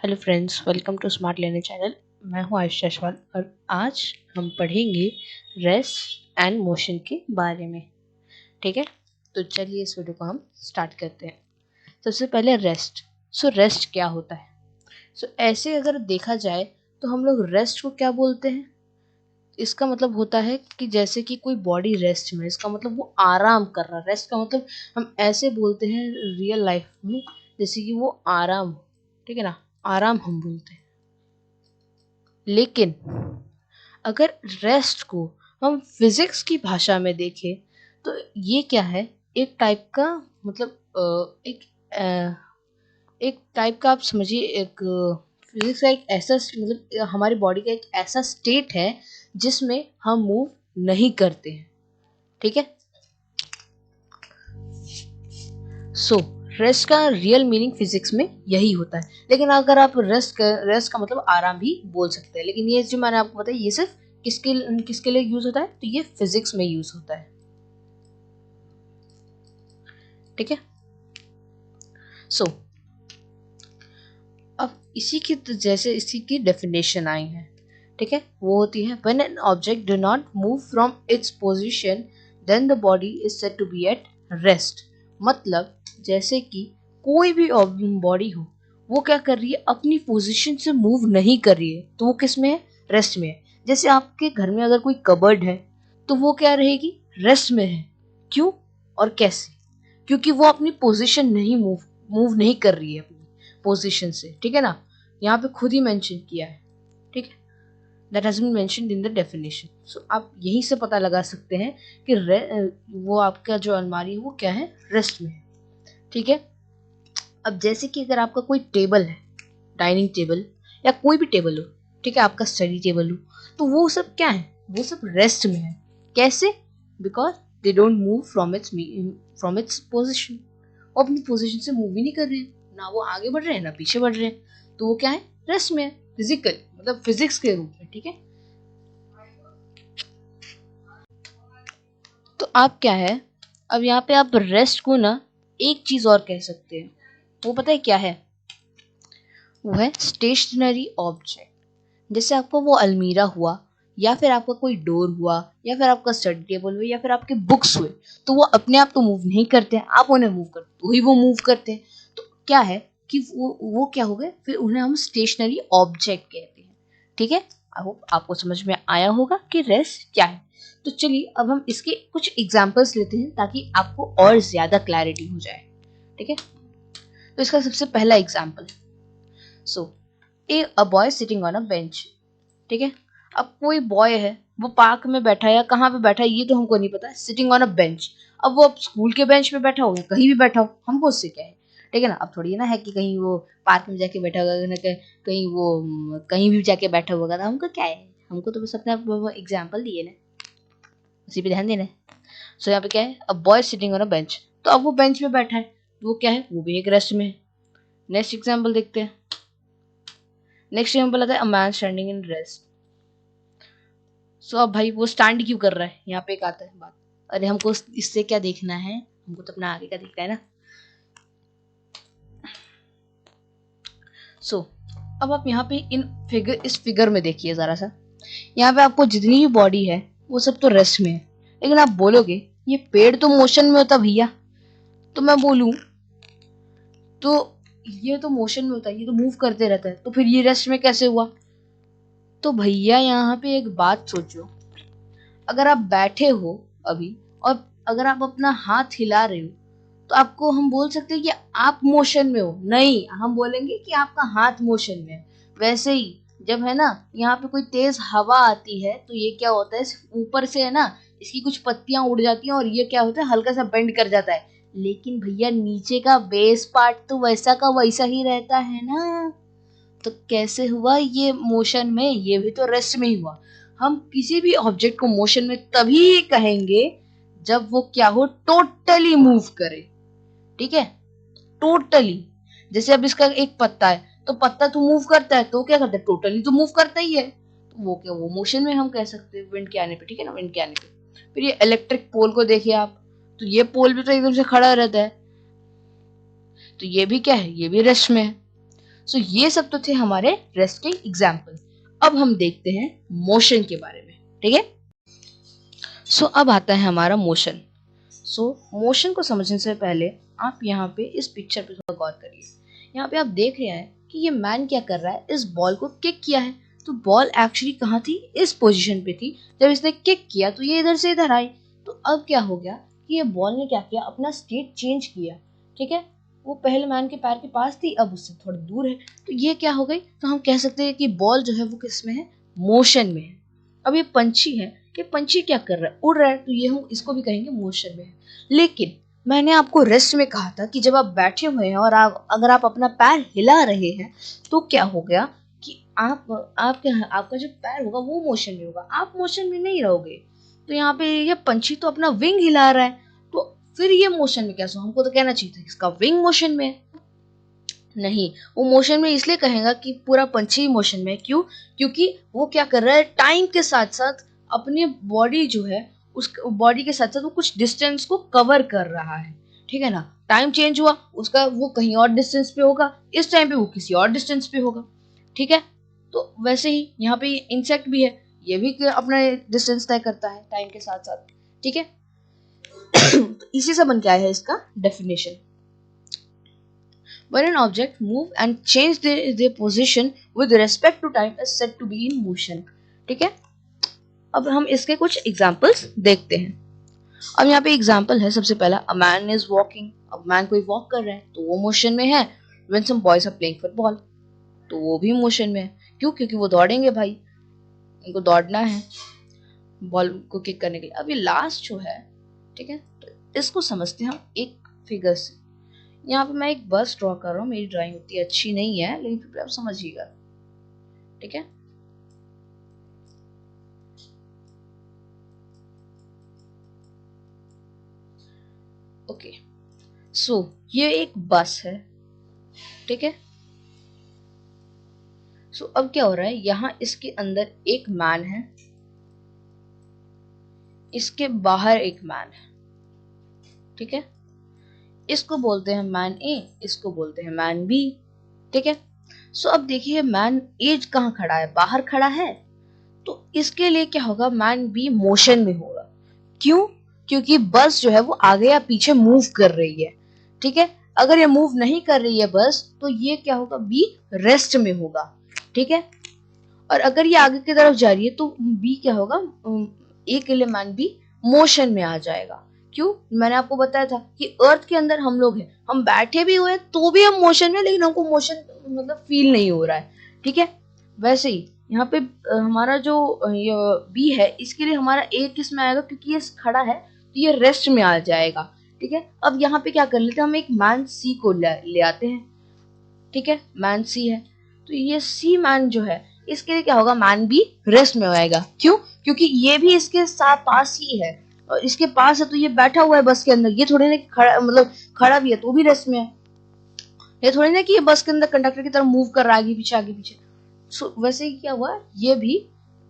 Hello friends, welcome to smart learning channel. मैं हूं आयुष जायसवाल और आज हम पढ़ेंगे रेस्ट एंड मोशन के बारे में। ठीक है, तो चलिए इस वीडियो को हम स्टार्ट करते हैं। सबसे पहले रेस्ट। रेस्ट क्या होता है? ऐसे अगर देखा जाए तो हम लोग रेस्ट को क्या बोलते हैं? इसका मतलब होता है कि जैसे कि कोई बॉडी रेस्ट में, इसका मतलब वो आराम कर रहा है। रेस्ट का मतलब हम ऐसे बोलते हैं रियल लाइफ में, जैसे कि वो आराम हो। ठीक है ना, आराम हम बोलते हैं। लेकिन अगर रेस्ट को हम फिजिक्स की भाषा में देखें तो ये क्या है, एक टाइप का मतलब एक टाइप का आप समझिए, एक फिजिक्स का एक ऐसा मतलब हमारी बॉडी का एक ऐसा स्टेट है जिसमें हम मूव नहीं करते हैं। ठीक है, सो रेस्ट का रियल मीनिंग फिजिक्स में यही होता है। लेकिन अगर आप रेस्ट का मतलब आराम भी बोल सकते हैं, लेकिन ये जो मैंने आपको बताया ये सिर्फ किसके किसके लिए यूज होता है, तो ये फिजिक्स में यूज होता है। ठीक है, सो अब इसी की डेफिनेशन आई है। ठीक है, वो होती है when an object do not move from its position then the body is said to be at rest. मतलब जैसे कि कोई भी बॉडी हो, वो क्या कर रही है, अपनी पोजीशन से मूव नहीं कर रही है, तो वो किस में है? रेस्ट में है। जैसे आपके घर में अगर कोई कबर्ड है तो वो क्या रहेगी? रेस्ट में है। क्यों और कैसे? क्योंकि वो अपनी पोजीशन नहीं मूव नहीं कर रही है अपनी पोजीशन से। ठीक है ना, यहाँ पे खुद ही मेंशन किया है। ठीक है, that has been mentioned in the definition. So आप यहीं से पता लगा सकते हैं कि वो आपका जो अलमारी है वो क्या है? रेस्ट में है। ठीक है, अब जैसे कि अगर आपका कोई टेबल है, डाइनिंग टेबल या कोई भी टेबल हो, ठीक है, आपका स्टडी टेबल हो, तो वो सब क्या है? वो सब रेस्ट में है। कैसे? Because they don't move from its position. वो अपनी पोजिशन से मूव ही नहीं कर रहे हैं, ना वो आगे बढ़ रहे हैं ना पीछे बढ़ रहे हैं, तो वो क्या है? रेस्ट में है। फिजिकल मतलब फिजिक्स के रूप में। ठीक है, तो आप क्या है, अब यहाँ पे आप रेस्ट को ना एक चीज और कह सकते हैं। वो पता है क्या है? वो है स्टेशनरी ऑब्जेक्ट। जैसे आपका वो अलमीरा हुआ, या फिर आपका कोई डोर हुआ, या फिर आपका स्टडी टेबल हुआ, या फिर आपके बुक्स हुए, तो वो अपने आप तो मूव नहीं करते हैं, आप उन्हें मूव करते तो ही वो मूव करते हैं। तो क्या है कि वो क्या हो गए, फिर उन्हें हम स्टेशनरी ऑब्जेक्ट कहते हैं। ठीक है, आई होप आपको समझ में आया होगा कि रेस्ट क्या है। तो चलिए अब हम इसके कुछ एग्जाम्पल्स लेते हैं ताकि आपको और ज्यादा क्लैरिटी हो जाए। ठीक है, तो इसका सबसे पहला example, so a boy sitting on a bench. ठीक है, अब कोई बॉय है, वो पार्क में बैठा है या कहाँ पे बैठा है ये तो हमको नहीं पता, सिटिंग ऑन अ बेंच। अब वो स्कूल के बेंच पे बैठा हो या कहीं भी बैठा हो, हमको उससे क्या है? ठीक है ना, अब थोड़ी ना है कि कहीं वो पार्क में जाके बैठा होगा ना, कहीं वो कहीं भी जाके बैठा होगा, तो हमको क्या है? हमको तो बस अपना एग्जाम्पल दिए ना, उसी पे ध्यान देना है। सो यहाँ पे क्या है? अब boy sitting on a bench, तो अब वो बेंच पे बैठा है, तो वो क्या है? वो भी एक रेस्ट में है। नेक्स्ट एग्जाम्पल देखते हैं। नेक्स्ट एग्जाम्पल आता है a man standing in rest. So अब भाई वो स्टैंड क्यों कर रहा है? यहाँ पे एक आता है बात, अरे हमको इससे क्या देखना है, हमको तो अपना आगे का देखना है ना। सो अब आप यहाँ पे इस फिगर में देखिए जरा सा। यहाँ पे आपको जितनी भी बॉडी है वो सब तो रेस्ट में है, लेकिन आप बोलोगे ये पेड़ तो मोशन में होता भैया, तो मैं बोलूं तो ये तो मोशन में होता है, ये तो मूव करते रहता है, तो फिर ये रेस्ट में कैसे हुआ? तो भैया यहाँ पे एक बात सोचो, अगर आप बैठे हो अभी और अगर आप अपना हाथ हिला रहे हो, तो आपको हम बोल सकते हैं कि आप मोशन में हो? नहीं, हम बोलेंगे कि आपका हाथ मोशन में है। वैसे ही जब है ना यहाँ पे कोई तेज हवा आती है, तो ये क्या होता है, ऊपर से है ना इसकी कुछ पत्तियां उड़ जाती हैं और ये क्या होता है, हल्का सा बेंड कर जाता है। लेकिन भैया नीचे का बेस पार्ट तो वैसा का वैसा ही रहता है ना, तो कैसे हुआ ये मोशन में? ये भी तो रेस्ट में ही हुआ। हम किसी भी ऑब्जेक्ट को मोशन में तभी कहेंगे जब वो क्या हो, टोटली मूव करे। ठीक है, टोटली। जैसे अब इसका एक पत्ता है, तो पत्ता तो मूव करता है, तो क्या करता है? टोटली तो मूव करता ही है, तो वो क्या, वो मोशन में हम कह सकते हैं विंड के आने पे। ठीक है ना, विंड के आने पे। फिर ये इलेक्ट्रिक पोल को देखिए आप, तो ये पोल भी तो एकदम से खड़ा रहता है, तो ये भी क्या है? ये भी रेस्ट में है। सो ये सब तो थे हमारे रेस्ट के एग्जाम्पल। अब हम देखते हैं मोशन के बारे में, ठीक है। सो अब आता है हमारा मोशन। सो मोशन को समझने से पहले आप यहाँ पे इस पिक्चर पे थोड़ा गौर करिए। यहाँ पे आप देख रहे हैं कि ये मैन क्या कर रहा है, इस बॉल को किक किया है। तो बॉल एक्चुअली कहाँ थी, इस पोजीशन पे थी। जब इसने किक किया तो ये इधर से इधर आई। तो अब क्या हो गया कि ये बॉल ने क्या किया, अपना स्टेट चेंज किया, ठीक है। वो पहले मैन के पैर के पास थी, अब उससे थोड़ी दूर है। तो ये क्या हो गई, तो हम कह सकते हैं कि बॉल जो है वो किस में है, मोशन में है। अब ये पंछी है, कि पंछी क्या कर रहा है, उड़ रहा है, तो ये हम इसको भी कहेंगे मोशन में है। लेकिन मैंने आपको रेस्ट में कहा था कि जब आप बैठे हुए हैं और अगर आप अपना पैर हिला रहे हैं तो क्या हो गया कि आपका जो पैर होगा वो मोशन में होगा, आप मोशन में नहीं रहोगे। तो यहाँ पे ये पंछी तो अपना विंग हिला रहा है, तो फिर ये मोशन में कैसे, हमको तो कहना चाहिए था इसका विंग मोशन में। नहीं, वो मोशन में इसलिए कहेगा कि पूरा पंछी मोशन में। क्यों, क्योंकि वो क्या कर रहा है, टाइम के साथ साथ अपनी बॉडी जो है उस बॉडी के साथ साथ वो कुछ डिस्टेंस को कवर कर रहा है, ठीक है ना। टाइम चेंज हुआ उसका, वो कहीं और डिस्टेंस पे होगा, इस टाइम पे वो किसी और डिस्टेंस पे होगा, ठीक है। तो वैसे ही यहाँ पे इंसेक्ट भी है, ये भी अपना डिस्टेंस तय करता है टाइम के साथ साथ, ठीक है। तो इसी से बन के आया है इसका definition. When an object move and change their position with respect to time is said to be in motion, ठीक है। अब हम इसके कुछ एग्जांपल्स देखते हैं। अब यहाँ पे एग्जांपल है, सबसे पहला, अ मैन इज वॉकिंग। अब मैन कोई वॉक कर रहे हैं तो वो मोशन में है। When some boys are playing football, तो वो भी मोशन में है। क्यों, क्योंकि वो दौड़ेंगे भाई, उनको दौड़ना है बॉल को किक करने के लिए। अब ये लास्ट जो है, ठीक है, तो इसको समझते हैं हम एक फिगर से। यहाँ पे मैं एक बस ड्रॉ कर रहा हूँ, मेरी ड्राइंग उतनी अच्छी नहीं है लेकिन फिर भी आप समझिएगा, ठीक है। ओके, सो ये एक बस है, ठीक है। सो अब क्या हो रहा है, यहाँ इसके अंदर एक मैन है, इसके बाहर एक मैन है, ठीक है। इसको बोलते हैं मैन ए, इसको बोलते हैं मैन बी, ठीक है। सो अब देखिए मैन ए कहाँ खड़ा है, बाहर खड़ा है। तो इसके लिए क्या होगा, मैन बी मोशन में होगा। क्यों, क्योंकि बस जो है वो आगे या पीछे मूव कर रही है, ठीक है। अगर ये मूव नहीं कर रही है बस, तो ये क्या होगा, बी रेस्ट में होगा, ठीक है। और अगर ये आगे की तरफ जा रही है तो बी क्या होगा, ए के लिए मैन बी मोशन में आ जाएगा। क्यों, मैंने आपको बताया था कि अर्थ के अंदर हम लोग हैं, हम बैठे भी हुए हैं तो भी हम मोशन में, लेकिन हमको मोशन मतलब फील नहीं हो रहा है, ठीक है। वैसे ही यहाँ पे हमारा जो बी है, इसके लिए हमारा ए किस में आएगा, क्योंकि ये खड़ा है तो ये रेस्ट में आ जाएगा, ठीक है। अब यहाँ पे क्या कर लेते हैं, हम एक मैन सी को ले आते हैं, ठीक है। मैन सी है तो ये सी मैन जो है, इसके लिए क्या होगा, मैन बी रेस्ट में आएगा। क्यों, क्योंकि ये भी इसके साथ पास ही है, और इसके पास है तो ये बैठा हुआ है बस के अंदर। ये थोड़ी ना खड़ा, मतलब खड़ा भी है तो भी रेस्ट में है। ये थोड़ी ना कि ये बस के अंदर कंडक्टर की तरह मूव कर रहा है आगे पीछे आगे पीछे। सो वैसे ही क्या हुआ, ये भी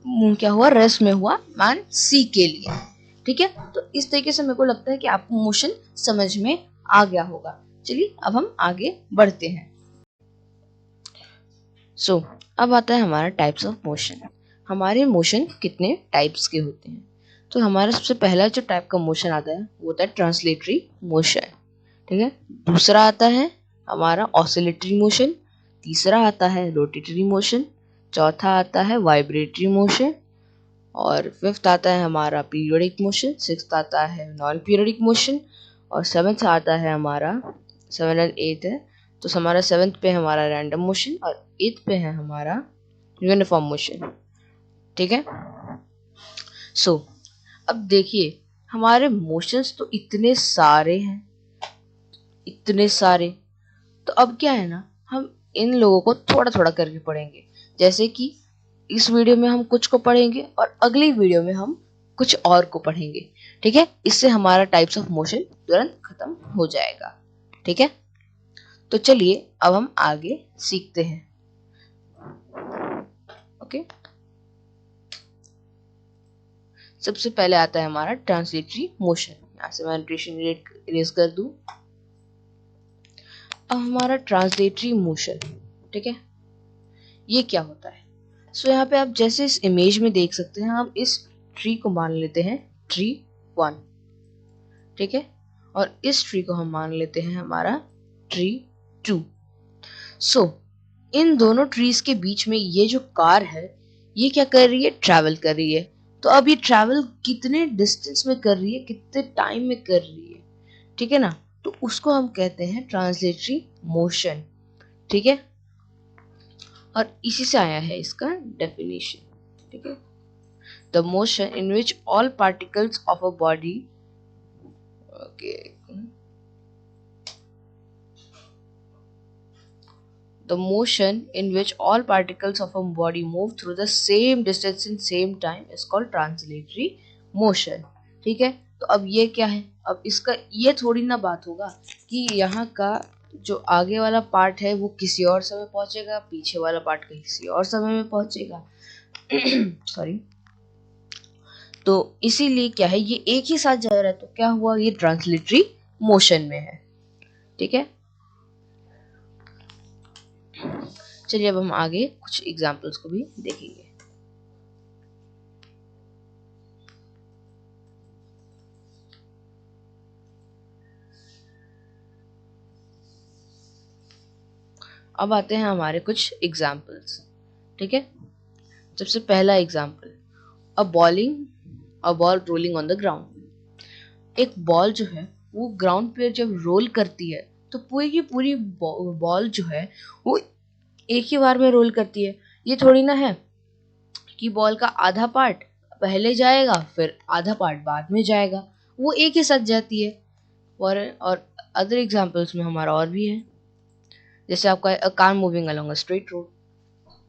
क्या हुआ, रेस्ट में हुआ मैन सी के लिए, ठीक है। तो इस तरीके से मेरे को लगता है कि आपको मोशन समझ में आ गया होगा। चलिए अब हम आगे बढ़ते हैं। सो अब आता है हमारा टाइप्स ऑफ मोशन। हमारे मोशन कितने टाइप्स के होते हैं। तो हमारा सबसे पहला जो टाइप का मोशन आता है वो होता है ट्रांसलेटरी मोशन, ठीक है। दूसरा आता है हमारा ऑसिलेटरी मोशन, तीसरा आता है रोटेटरी मोशन, चौथा आता है वाइब्रेटरी मोशन, और फिफ्थ आता है हमारा पीरियोडिक मोशन, सिक्स्थ आता है नॉन पीरियोडिक मोशन, और सेवन्थ आता है हमारा, सेवन एंड एट है तो हमारा सेवन्थ पे हमारा रैंडम मोशन, और एट्थ पे है हमारा यूनिफॉर्म मोशन, ठीक है। सो अब देखिए हमारे मोशंस तो इतने सारे हैं, इतने सारे। तो अब क्या है ना, हम इन लोगों को थोड़ा थोड़ा करके पढ़ेंगे। जैसे कि इस वीडियो में हम कुछ को पढ़ेंगे और अगली वीडियो में हम कुछ और को पढ़ेंगे, ठीक है। इससे हमारा टाइप्स ऑफ मोशन तुरंत खत्म हो जाएगा, ठीक है। तो चलिए अब हम आगे सीखते हैं, ओके। सबसे पहले आता है हमारा ट्रांसलेटरी मोशन। यहाँ से मैं नोटेशन इरेज कर दूं। अब हमारा ट्रांसलेटरी मोशन, ठीक है, ये क्या होता है? सो यहाँ पे आप जैसे इस इमेज में देख सकते हैं, हम इस ट्री को मान लेते हैं ट्री 1, ठीक है, और इस ट्री को हम मान लेते हैं हमारा ट्री 2। सो इन दोनों ट्रीज के बीच में ये जो कार है, ये क्या कर रही है? ट्रैवल कर रही है। तो अब ये ट्रैवल कितने डिस्टेंस में कर रही है, कितने टाइम में कर रही है, ठीक है ना? तो उसको हम कहते हैं ट्रांसलेटरी मोशन, ठीक है, और इसी से आया है इसका डेफिनेशन, ठीक है। The motion in which all particles of a body, okay, the motion in which all particles of a body move through the same distance in same time is called translatory motion, ठीक है। तो अब ये क्या है? अब इसका ये थोड़ी ना बात होगा कि यहाँ का जो आगे वाला पार्ट है वो किसी और समय पहुंचेगा, पीछे वाला पार्ट किसी और समय में पहुंचेगा सॉरी। तो इसीलिए क्या है, ये एक ही साथ जा रहा है, तो क्या हुआ? ये ट्रांसलेटरी मोशन में है, ठीक है। चलिए अब हम आगे कुछ एग्जाम्पल्स को भी देखेंगे। अब आते हैं हमारे कुछ एग्जाम्पल्स, ठीक है। सबसे पहला example, a ball rolling on the ground. एक बॉल जो है वो ग्राउंड पे जब रोल करती है तो पूरी की पूरी बॉल जो है वो एक ही बार में रोल करती है। ये थोड़ी ना है कि बॉल का आधा पार्ट पहले जाएगा फिर आधा पार्ट बाद में जाएगा, वो एक ही साथ जाती है। और अदर एग्जाम्पल्स में हमारा और भी है, जैसे आपका car moving along a straight road,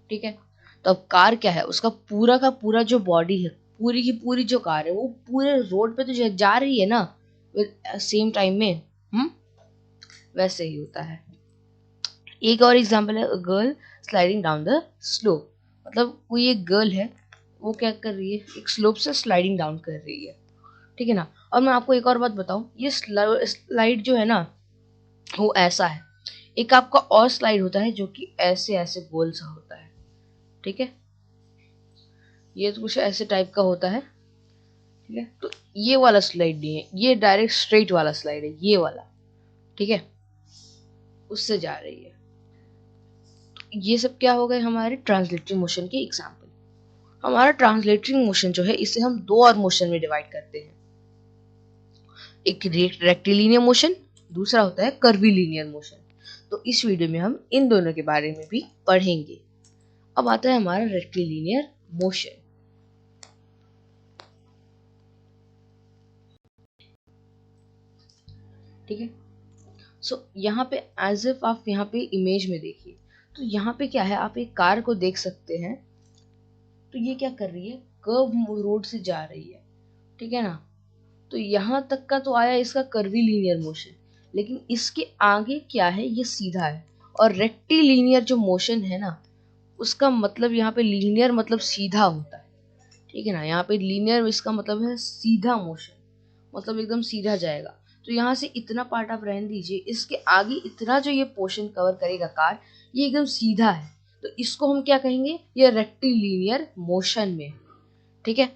ठीक है। तो अब कार क्या है, उसका पूरा का पूरा जो बॉडी है, पूरी की पूरी जो कार है वो पूरे रोड पे तो जा रही है ना सेम टाइम में, वैसे ही होता है। एक और एग्जांपल है, girl sliding down the slope. मतलब कोई एक गर्ल है, वो क्या कर रही है, एक स्लोप से स्लाइडिंग डाउन कर रही है, ठीक है ना। और मैं आपको एक और बात बताऊं, ये स्लाइड जो है ना वो ऐसा है। एक आपका और स्लाइड होता है जो कि ऐसे ऐसे गोल सा होता है, ठीक है। ये तो कुछ ऐसे टाइप का होता है, ठीक है। तो ये वाला स्लाइड नहीं है, ये डायरेक्ट स्ट्रेट वाला स्लाइड है, ये वाला, ठीक है, उससे जा रही है। तो ये सब क्या हो गए हमारे ट्रांसलेटरी मोशन के एग्जाम्पल। हमारा ट्रांसलेटरी मोशन जो है इसे हम दो और मोशन में डिवाइड करते हैं, एक रेक्टिलिनियर मोशन, दूसरा होता है कर्वीलिनियर मोशन। तो इस वीडियो में हम इन दोनों के बारे में भी पढ़ेंगे। अब आता है हमारा रेक्टिलिनियर मोशन, ठीक है। सो यहाँ पे एज इफ आप यहाँ पे इमेज में देखिए, तो यहाँ पे क्या है, आप एक कार को देख सकते हैं। तो ये क्या कर रही है, कर्व रोड से जा रही है, ठीक है ना। तो यहाँ तक का तो आया इसका कर्वीलिनियर मोशन, लेकिन इसके आगे क्या है, ये सीधा है। और रेक्टिलिनियर जो मोशन है ना, उसका मतलब यहाँ पे लीनियर मतलब सीधा होता है, ठीक है ना। यहाँ पे लीनियर इसका मतलब है सीधा मोशन, मतलब एकदम सीधा जाएगा। तो यहाँ से इतना पार्ट आप रहने दीजिए, इसके आगे इतना जो ये पोर्शन कवर करेगा कार, ये एकदम सीधा है। तो इसको हम क्या कहेंगे, ये रेक्टिलिनियर मोशन में, ठीक है।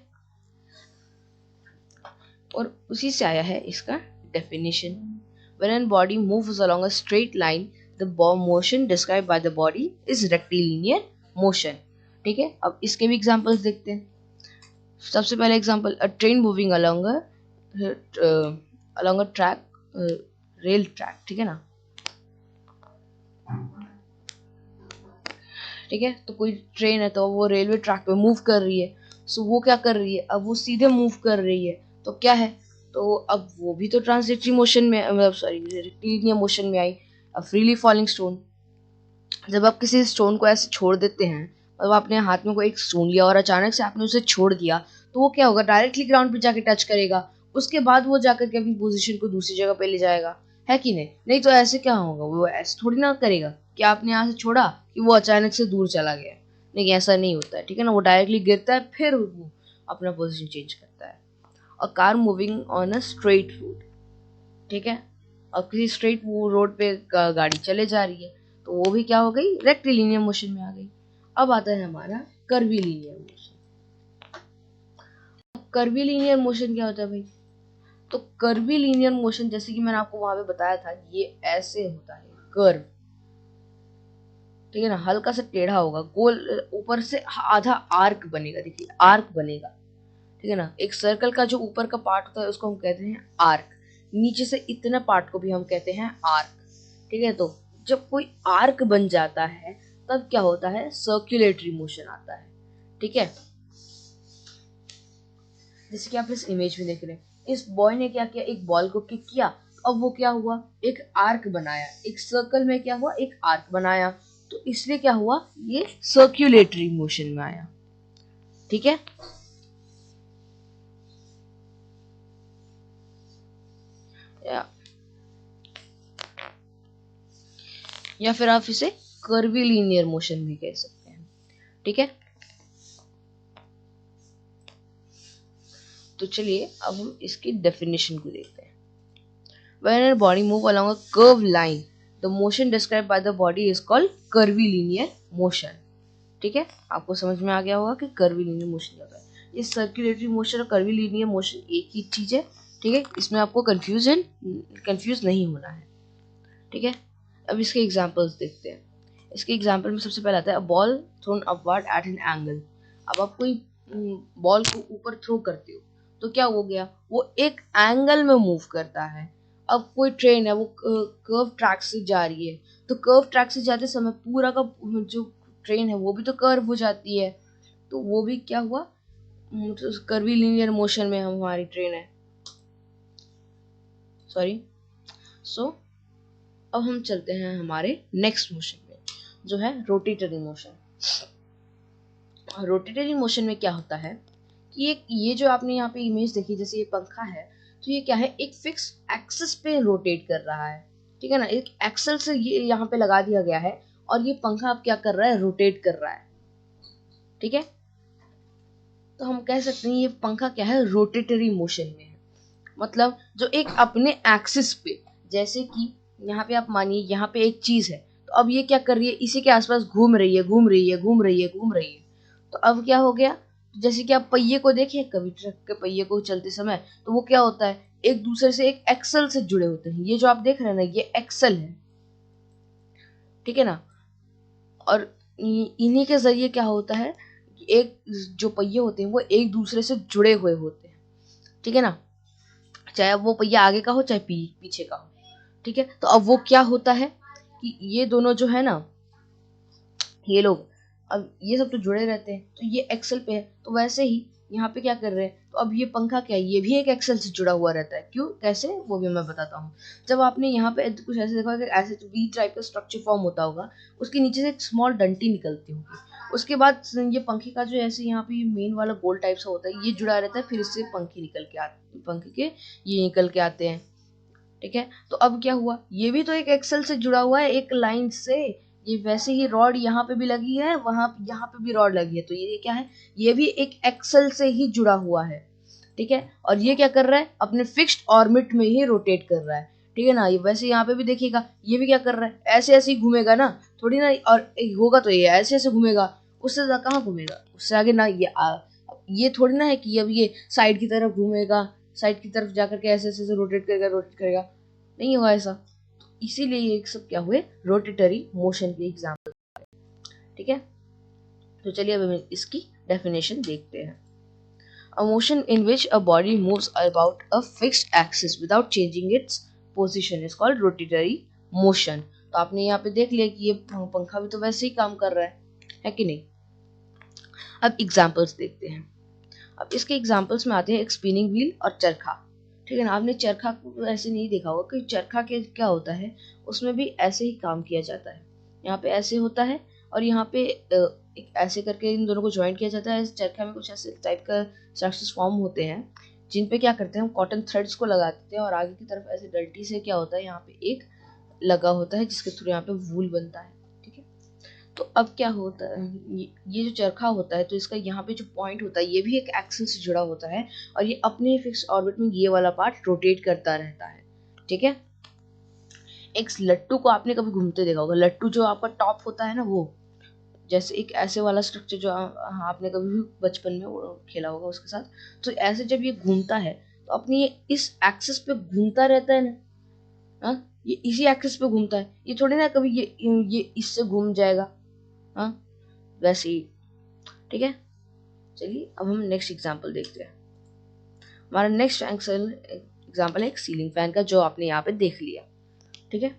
और उसी से आया है इसका definition, when an body moves along a straight line the motion described by the body is rectilinear motion, ठीक है। अब इसके भी एग्जांपल्स देखते हैं। सबसे पहले example, a train moving along a track, rail track, ठीक है ना, ठीक है। तो कोई ट्रेन है तो वो रेलवे ट्रैक पे मूव कर रही है। सो वो क्या कर रही है, अब वो सीधे मूव कर रही है, तो क्या है, तो अब वो भी तो ट्रांसलेटरी मोशन में, मतलब सॉरी रेक्टिलिनियर मोशन में आई। अब फ्रीली फॉलिंग स्टोन, जब आप किसी स्टोन को ऐसे छोड़ देते हैं, मतलब आपने हाथ में कोई एक स्टोन लिया और अचानक से आपने उसे छोड़ दिया, तो वो क्या होगा, डायरेक्टली ग्राउंड पे जाके टच करेगा। उसके बाद वो जाकर के अपनी पोजीशन को दूसरी जगह पे ले जाएगा, है कि नहीं? नहीं तो ऐसे क्या होगा, वो ऐसे थोड़ी ना करेगा कि आपने यहाँ से छोड़ा कि वो अचानक से दूर चला गया। नहीं, ऐसा नहीं होता है, ठीक है ना। वो डायरेक्टली गिरता है फिर वो अपना पोजिशन चेंज करता है। और car moving on a straight road, ठीक है। अब किसी स्ट्रेट रोड पे गाड़ी चले जा रही है, तो वो भी क्या हो गई, रेक्टिलिनियर मोशन में आ गई। अब आता है हमारा कर्वीलिनियर मोशन। कर्वीलिनियर मोशन क्या होता है भाई, तो कर्वीलिनियर मोशन जैसे कि मैंने आपको वहां पे बताया था, ये ऐसे होता है कर्व, ठीक है ना, हल्का सा टेढ़ा होगा, गोल ऊपर से आधा आर्क बनेगा, देखिए आर्क बनेगा, ठीक है ना। एक सर्कल का जो ऊपर का पार्ट होता है उसको हम कहते हैं आर्क, नीचे से इतना पार्ट को भी हम कहते हैं आर्क, ठीक है। तो जब कोई आर्क बन जाता है तब क्या होता है, सर्कुलेटरी मोशन आता है, ठीक है। जैसे कि आप इस इमेज में देख रहे हैं, इस बॉय ने क्या किया, एक बॉल को किक किया, अब वो क्या हुआ, एक आर्क बनाया, एक सर्कल में क्या हुआ, एक आर्क बनाया, तो इसलिए क्या हुआ, ये सर्कुलेटरी मोशन में आया, ठीक है। या फिर आप इसे कर्वीलिनियर मोशन भी कह सकते हैं, ठीक है। तो चलिए अब हम इसकी डेफिनेशन को देखते हैं। When a body move along a curved line, the motion described by the body is called curvilinear motion, ठीक है। आपको समझ में आ गया होगा कि कर्वीलिनियर मोशन क्या होता है। ये सर्कुलेटरी मोशन और कर्वीलिनियर मोशन एक ही चीज है, ठीक है, इसमें आपको कंफ्यूज नहीं होना है, ठीक है। अब इसके एग्जांपल्स देखते हैं। इसके एग्जांपल में सबसे पहले आता है ball thrown upward at an angle. अब आप कोई बॉल को ऊपर थ्रो करते हो तो क्या हो गया, वो एक एंगल में मूव करता है। अब कोई ट्रेन है, वो कर्व ट्रैक से जा रही है, तो कर्व ट्रैक से जाते समय पूरा का जो ट्रेन है वो भी तो कर्व हो जाती है, तो वो भी क्या हुआ, कर्वीलिनियर मोशन में हमारी ट्रेन है, सॉरी। सो अब हम चलते हैं हमारे नेक्स्ट मोशन में, जो है रोटेटरी मोशन। रोटेटरी मोशन में क्या होता है कि ये जो आपने यहाँ पे इमेज देखी, जैसे ये पंखा है, तो ये क्या है, एक फिक्स एक्सिस पे रोटेट कर रहा है, ठीक है ना, एक एक्सल से ये यहाँ पे लगा दिया गया है और ये पंखा अब क्या कर रहा है, रोटेट कर रहा है, ठीक है। तो हम कह सकते हैं ये पंखा क्या है, रोटेटरी मोशन में है। मतलब जो एक अपने एक्सिस पे, जैसे कि यहाँ पे आप मानिए यहाँ पे एक चीज है, तो अब ये क्या कर रही है, इसी के आसपास घूम रही है, घूम रही है, घूम रही है, घूम रही है। तो अब क्या हो गया, जैसे कि आप पहिए को देखिए, कभी ट्रक के पहिए को चलते समय, तो वो क्या होता है, एक दूसरे से एक एक्सल से जुड़े होते हैं। ये जो आप देख रहे हैं ना, ये एक्सल है, ठीक है ना। और इन्हीं के जरिए क्या होता है, एक जो पहिए होते हैं वो एक दूसरे से जुड़े हुए होते हैं, ठीक है ना, चाहे वो पहिया आगे का हो चाहे पीछे का हो, ठीक है। तो अब वो क्या होता है कि ये दोनों जो है ना, ये लोग, अब ये सब तो जुड़े रहते हैं, तो ये एक्सल पे है, तो वैसे ही यहाँ पे क्या कर रहे हैं, तो अब ये पंखा क्या है, ये भी एक एक्सल से जुड़ा हुआ रहता है। क्यों, कैसे, वो भी मैं बताता हूँ। जब आपने यहाँ पे कुछ ऐसे देखा होगा, ऐसे वी टाइप का स्ट्रक्चर फॉर्म होता होगा, उसके नीचे से एक स्मॉल डंटी निकलती होगी, उसके बाद ये पंखे का जो ऐसे यहाँ पे मेन वाला गोल टाइप सा होता है, ये जुड़ा रहता है, फिर इससे पंखे निकल के आते, पंखे के ये निकल के आते हैं, ठीक है। तो अब क्या हुआ, ये भी तो एक एक्सल से जुड़ा हुआ है, एक लाइन से। ये वैसे ही रॉड यहाँ पे भी लगी है, वहां यहाँ पे भी रॉड लगी है, तो ये क्या है, ये भी एक एक्सल से ही जुड़ा हुआ है, ठीक है। और ये क्या कर रहा है, अपने फिक्स्ड ऑर्बिट में ही रोटेट कर रहा है, ठीक है ना। ये वैसे यहाँ पे भी देखिएगा, ये भी क्या कर रहा है, ऐसे ऐसे ही घूमेगा ना, थोड़ी ना, और होगा तो ये ऐसे ऐसे घूमेगा, उससे कहाँ घूमेगा, उससे आगे ना। ये थोड़ी ना है कि अब ये साइड की तरफ घूमेगा, साइड की तरफ जाकर के ऐसे ऐसे रोटेट करेगा, रोटेट करेगा, नहीं होगा ऐसा। इसीलिए ये सब क्या हुए, रोटेटरी मोशन के एग्जाम्पल, ठीक है। तो चलिए अब हम इसकी डेफिनेशन देखते हैं। A motion in which a body moves about a fixed axis without changing its position is called rotatory motion। तो आपने यहाँ पे देख लिया कि ये पंखा भी तो वैसे ही काम कर रहा है कि नहीं। अब एग्जाम्पल्स देखते हैं। अब इसके एग्जाम्पल्स में आते हैं एक स्पिनिंग व्हील और चरखा, ठीक है ना। आपने चरखा को ऐसे नहीं देखा होगा कि चरखा के क्या होता है, उसमें भी ऐसे ही काम किया जाता है। यहाँ पे ऐसे होता है और यहाँ पे एक ऐसे करके इन दोनों को ज्वाइन किया जाता है। चरखा में कुछ ऐसे टाइप का स्ट्रक्चर्स फॉर्म होते हैं, जिन पे क्या करते हैं, हम कॉटन थ्रेड्स को लगा देते हैं और आगे की तरफ ऐसे डल्टी से क्या होता है, यहाँ पे एक लगा होता है जिसके थ्रू यहाँ पे वूल बनता है, ठीक है। तो अब क्या होता है, ये जो चरखा होता है, तो इसका यहाँ पे जो पॉइंट होता है, ये भी एक एक्सिस से जुड़ा होता है और ये अपने फिक्स ऑर्बिट में ये वाला पार्ट रोटेट करता रहता है, ठीक है। एक लट्टू को आपने कभी घूमते देखा होगा, लट्टू जो आपका टॉप होता है ना, वो जैसे एक ऐसे वाला स्ट्रक्चर जो आपने कभी भी बचपन में वो खेला होगा उसके साथ। तो ऐसे जब ये घूमता है तो अपनी ये इस एक्सिस पे घूमता रहता है ना, हाँ, ये इसी एक्सिस पे घूमता है, ये थोड़ी ना कभी ये इससे घूम जाएगा, हाँ, वैसे ही। ठीक है, चलिए अब हम नेक्स्ट एग्जांपल देखते हैं। हमारा नेक्स्ट एग्जांपल है एक सीलिंग फैन का, जो आपने यहाँ पे देख लिया। ठीक है,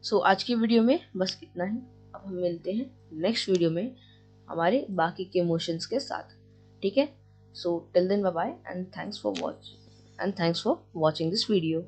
सो आज की वीडियो में बस इतना ही। अब हम मिलते हैं नेक्स्ट वीडियो में हमारे बाकी के इमोशंस के साथ। ठीक है, so till then bye bye and thanks for watching this video.